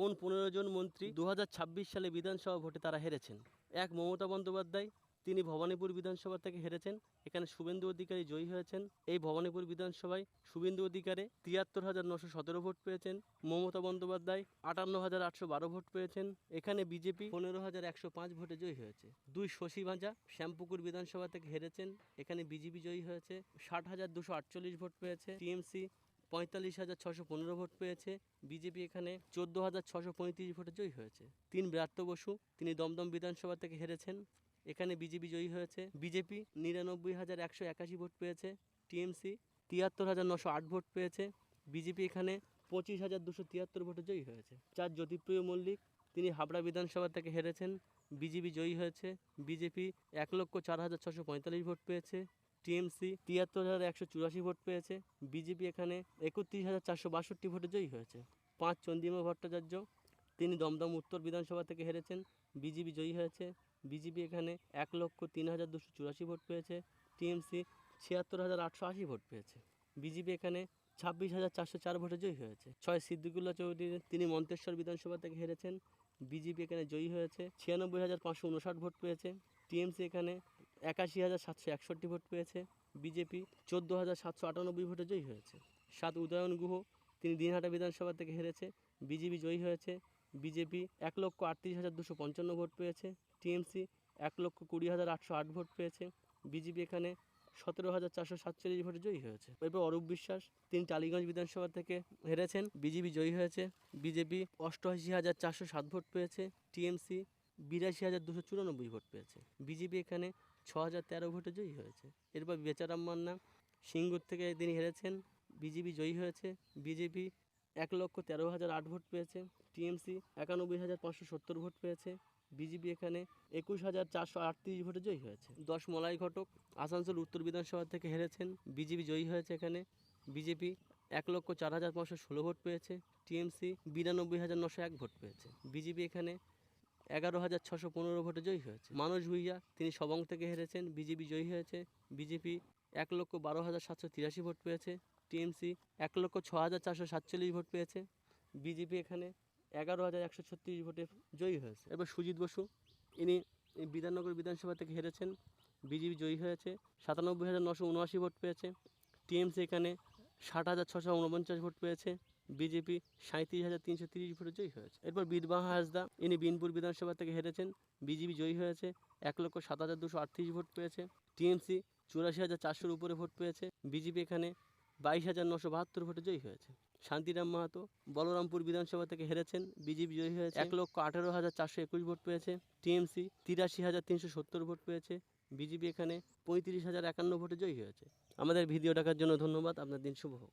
কোন 15 জন মন্ত্রী 2026 সালে বিধানসভা ভোটে তারা হেরেছেন? এক, মমতা বন্দ্যোপাধ্যায়, তিনি ভবানীপুর বিধানসভা থেকে হেরেছেন। এখানে শুভেন্দু অধিকারী জয়ী হয়েছেন। এই ভবানীপুর বিধানসভায় শুভেন্দু অধিকারে 73,917 ভোট পেয়েছেন। মমতা বন্দ্যোপাধ্যায় 58,812 ভোট পেয়েছেন। এখানে বিজেপি 15,105 ভোটে জয়ী হয়েছে। দুই, শশী ভাঁজা শ্যামপুকুর বিধানসভা থেকে হেরেছেন। এখানে বিজেপি জয়ী হয়েছে, 60,248 ভোট পেয়েছে। টিএমসি 45,615 ভোট পেয়েছে। বিজেপি এখানে 14,635 ভোটে জয়ী হয়েছে। তিন, ব্রাত্য বসু, তিনি দমদম বিধানসভা থেকে হেরেছেন। এখানে বিজেপি জয়ী হয়েছে। বিজেপি 99,181 ভোট পেয়েছে। টিএমসি 73,908 ভোট পেয়েছে। বিজেপি এখানে 25,273 ভোটে জয়ী হয়েছে। চার, জ্যোতিপ্রিয় মল্লিক, তিনি হাবড়া বিধানসভা থেকে হেরেছেন। বিজেপি জয়ী হয়েছে। বিজেপি 1,04,645 ভোট পেয়েছে। টিএমসি 73,184 ভোট পেয়েছে। বিজেপি এখানে 31,462 ভোটে জয়ী হয়েছে। পাঁচ, চন্দ্রিমা ভট্টাচার্য, তিনি দমদম উত্তর বিধানসভা থেকে হেরেছেন। বিজেপি জয়ী হয়েছে। বিজেপি এখানে 1,03,284 ভোট পেয়েছে। টিএমসি 76,880 ভোট পেয়েছে। বিজেপি এখানে 26,404 ভোটে জয়ী হয়েছে। ছয়, সিদ্দিকুল্লাহ চৌধুরী, তিনি মন্তেশ্বর বিধানসভা থেকে হেরেছেন। বিজেপি এখানে জয়ী হয়েছে, 96,559 ভোট পেয়েছে। টিএমসি এখানে 81,761 ভোট পেয়েছে। বিজেপি 14,798 ভোটে জয়ী হয়েছে। সাত, উদয়ন গুহ, তিনি দিনহাটা বিধানসভা থেকে হেরেছে। বিজেপি জয়ী হয়েছে। বিজেপি 1,38,255 ভোট পেয়েছে। টিএমসি 1,20,808 ভোট পেয়েছে। বিজেপি এখানে 17,447 ভোটে জয়ী হয়েছে। এরপর অরূপ বিশ্বাস, তিনি টালিগঞ্জ বিধানসভা থেকে হেরেছেন। বিজেপি জয়ী হয়েছে। বিজেপি 88,407 ভোট পেয়েছে। টিএমসি 82,294 ভোট পেয়েছে। বিজেপি এখানে 6,013 ভোটে জয়ী হয়েছে। এরপর বেচারাম মান্না, সিঙ্গুর থেকে তিনি হেরেছেন। বিজেপি জয়ী হয়েছে। বিজেপি 1,13,008 ভোট পেয়েছে। টিএমসি 91,570 ভোট পেয়েছে। বিজেপি এখানে 21,438 ভোটে জয়ী হয়েছে। 10, মলাই ঘটক, আসানসোল উত্তর বিধানসভা থেকে হেরেছেন। বিজেপি জয়ী হয়েছে। এখানে বিজেপি 1,04,516 ভোট পেয়েছে। টিএমসি 92,901 ভোট পেয়েছে। বিজেপি এখানে 11,615 ভোটে জয়ী হয়েছে। মানস ভুইয়া, তিনি সবং থেকে হেরেছেন। বিজেপি জয়ী হয়েছে। বিজেপি 1,12,783 ভোট পেয়েছে। টিএমসি 1,06,447 ভোট পেয়েছে। বিজেপি এখানে 11,136 ভোটে জয়ী হয়েছে। এবার সুজিত বসু, ইনি বিধাননগর বিধানসভা থেকে হেরেছেন। বিজেপি জয়ী হয়েছে, 97,979 ভোট পেয়েছে। টিএমসি এখানে 60,649 ভোট পেয়েছে। বিজেপি 37,330 ভোটে জয়ী হয়েছে। এরপর বীরবাহা হাসদা, ইনি বিনপুর বিধানসভা থেকে হেরেছেন। বিজেপি জয়ী হয়েছে, 1,07,238 ভোট পেয়েছে। টিএমসি 84,400 উপরে ভোট পেয়েছে। বিজেপি এখানে 22,972 ভোটে জয়ী হয়েছে। শান্তিরাম মাহাতো বলরামপুর বিধানসভা থেকে হেরেছেন। বিজেপি জয়ী হয়েছে, 1,18,421 ভোট পেয়েছে। টিএমসি 83,370 ভোট পেয়েছে। বিজেপি এখানে 35,051 ভোটে জয়ী হয়েছে। আমাদের ভিডিও দেখার জন্য ধন্যবাদ। আপনার দিন শুভ হোক।